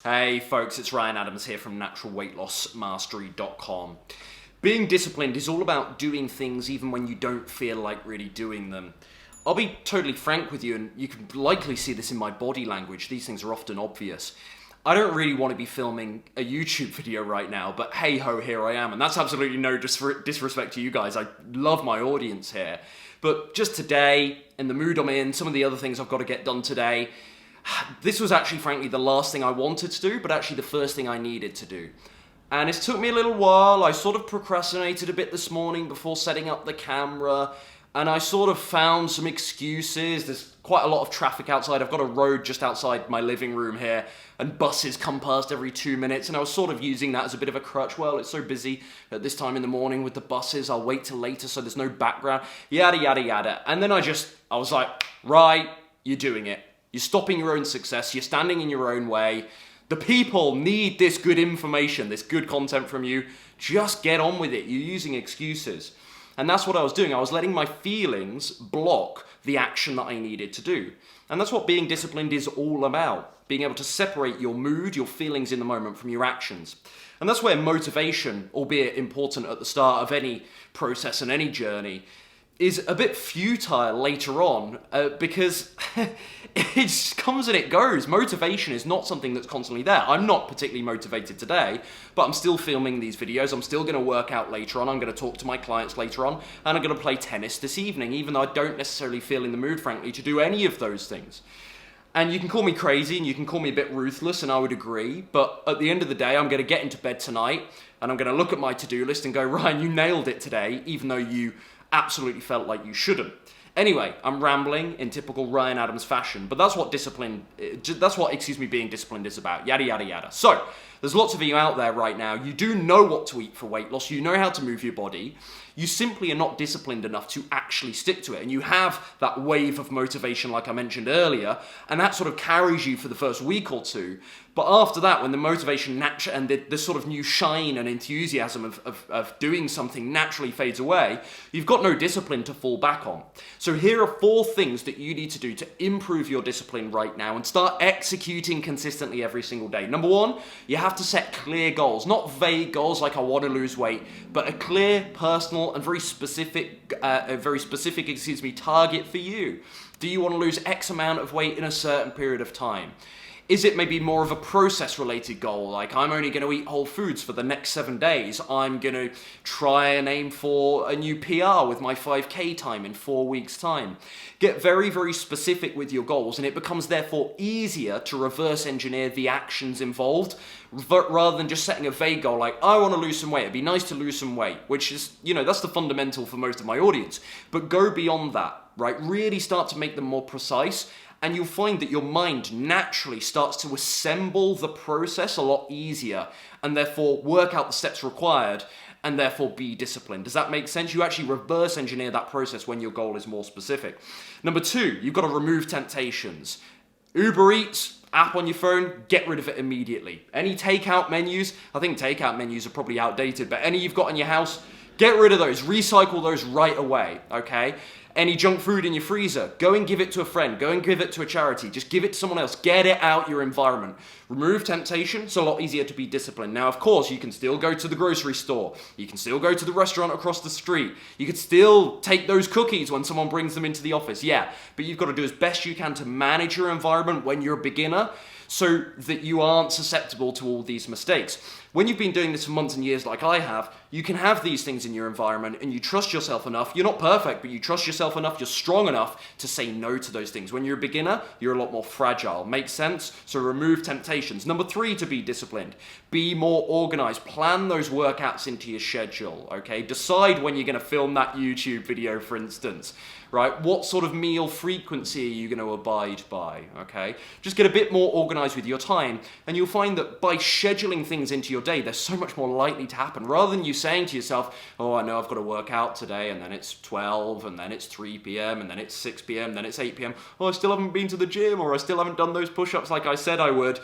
Hey folks, it's Ryan Adams here from naturalweightlossmastery.com. Being disciplined is all about doing things even when you don't feel like really doing them. I'll be totally frank with you, and you can likely see this in my body language. These things are often obvious. I don't really want to be filming a YouTube video right now, but hey ho, here I am. And that's absolutely no disrespect to you guys. I love my audience here. But just today, in the mood I'm in, some of the other things I've got to get done today, this was actually, frankly, the last thing I wanted to do, but actually the first thing I needed to do. And it took me a little while. I sort of procrastinated a bit this morning before setting up the camera, and I sort of found some excuses. There's quite a lot of traffic outside. I've got a road just outside my living room here, and buses come past every 2 minutes, and I was sort of using that as a bit of a crutch. Well, it's so busy at this time in the morning with the buses, I'll wait till later so there's no background, yada, yada, yada. And then I was like, right, you're doing it. You're stopping your own success. You're standing in your own way. The people need this good information, this good content from you. Just get on with it. You're using excuses. And that's what I was doing. I was letting my feelings block the action that I needed to do. And that's what being disciplined is all about. Being able to separate your mood, your feelings in the moment from your actions. And that's where motivation, albeit important at the start of any process and any journey, is a bit futile later on because it just comes and it goes. Motivation is not something that's constantly there. I'm not particularly motivated today, but I'm still filming these videos. I'm still going to work out later on. I'm going to talk to my clients later on, and I'm going to play tennis this evening, even though I don't necessarily feel in the mood, frankly, to do any of those things. And you can call me crazy and you can call me a bit ruthless, and I would agree, but at the end of the day, I'm going to get into bed tonight and I'm going to look at my to-do list and go, Ryan, you nailed it today, even though you absolutely felt like you shouldn't. Anyway, I'm rambling in typical Ryan Adams fashion, but that's what being disciplined is about, yada, yada, yada. So, there's lots of you out there right now. You do know what to eat for weight loss. You know how to move your body. You simply are not disciplined enough to actually stick to it. And you have that wave of motivation like I mentioned earlier, and that sort of carries you for the first week or two. But after that, when the motivation and the sort of new shine and enthusiasm of doing something naturally fades away, you've got no discipline to fall back on. So here are 4 things that you need to do to improve your discipline right now and start executing consistently every single day. Number 1, you have to set clear goals, not vague goals like I want to lose weight, but a clear, personal, and very specific target for you. Do you want to lose X amount of weight in a certain period of time? Is it maybe more of a process-related goal, like I'm only going to eat whole foods for the next 7 days, I'm going to try and aim for a new PR with my 5K time in 4 weeks' time? Get very, very specific with your goals, and it becomes therefore easier to reverse engineer the actions involved, rather than just setting a vague goal like, I want to lose some weight, it'd be nice to lose some weight, which is, that's the fundamental for most of my audience. But go beyond that, right? Really start to make them more precise, and you'll find that your mind naturally starts to assemble the process a lot easier, and therefore work out the steps required, and therefore be disciplined. Does that make sense? You actually reverse engineer that process when your goal is more specific. Number 2, you've got to remove temptations. Uber Eats, app on your phone, get rid of it immediately. Any takeout menus, I think takeout menus are probably outdated, but any you've got in your house, get rid of those, recycle those right away, okay? Any junk food in your freezer, go and give it to a friend, go and give it to a charity, just give it to someone else, get it out your environment. Remove temptation, it's a lot easier to be disciplined. Now, of course, you can still go to the grocery store, you can still go to the restaurant across the street, you could still take those cookies when someone brings them into the office, yeah, but you've got to do as best you can to manage your environment when you're a beginner, so that you aren't susceptible to all these mistakes. When you've been doing this for months and years like I have, you can have these things in your environment and you trust yourself enough. You're not perfect, but you trust yourself enough, you're strong enough to say no to those things. When you're a beginner, you're a lot more fragile. Makes sense? So remove temptations. Number 3, to be disciplined. Be more organized. Plan those workouts into your schedule, okay? Decide when you're going to film that YouTube video, for instance, right? What sort of meal frequency are you going to abide by, okay? Just get a bit more organized with your time, and you'll find that by scheduling things into your day, they're so much more likely to happen. Rather than you saying to yourself, oh, I know I've got to work out today, and then it's 12, and then it's 3 p.m., and then it's 6 p.m., then it's 8 p.m. Oh, I still haven't been to the gym, or I still haven't done those push-ups like I said I would.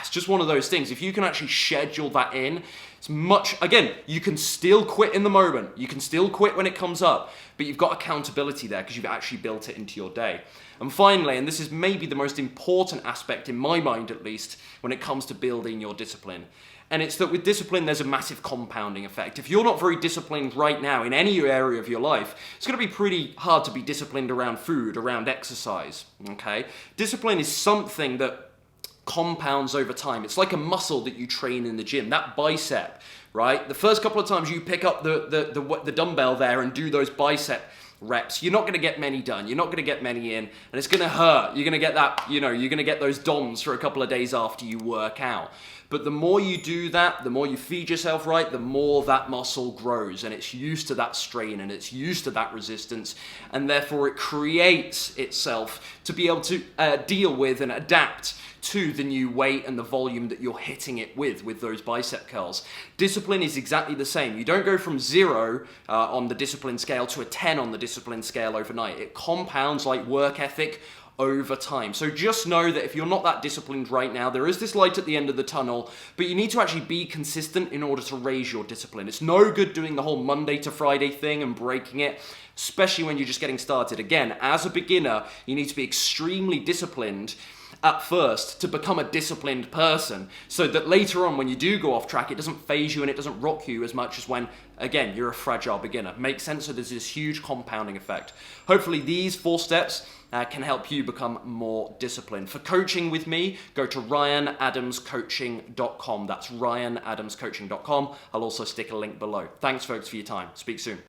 It's just one of those things. If you can actually schedule that in, it's much, again, you can still quit in the moment. You can still quit when it comes up, but you've got accountability there because you've actually built it into your day. And finally, and this is maybe the most important aspect in my mind at least, when it comes to building your discipline, and it's that with discipline, there's a massive compounding effect. If you're not very disciplined right now in any area of your life, it's going to be pretty hard to be disciplined around food, around exercise, okay? Discipline is something that compounds over time. It's like a muscle that you train in the gym, that bicep, right? The first couple of times you pick up the dumbbell there and do those bicep reps, you're not going to get many done. You're not going to get many in, and it's going to hurt. You're going to get that, you're going to get those DOMs for a couple of days after you work out. But the more you do that, the more you feed yourself right, the more that muscle grows, and it's used to that strain and it's used to that resistance, and therefore it creates itself to be able to deal with and adapt to the new weight and the volume that you're hitting it with those bicep curls. Discipline is exactly the same. You don't go from 0 on the discipline scale to a 10 on the discipline scale overnight. It compounds like work ethic over time. So just know that if you're not that disciplined right now, there is this light at the end of the tunnel, but you need to actually be consistent in order to raise your discipline. It's no good doing the whole Monday to Friday thing and breaking it, especially when you're just getting started. Again, as a beginner, you need to be extremely disciplined at first to become a disciplined person, so that later on when you do go off track, it doesn't phase you and it doesn't rock you as much as when, again, you're a fragile beginner. Makes sense? So there's this huge compounding effect. Hopefully these 4 steps can help you become more disciplined. For coaching with me, go to ryanadamscoaching.com. That's ryanadamscoaching.com. I'll also stick a link below. Thanks folks for your time. Speak soon.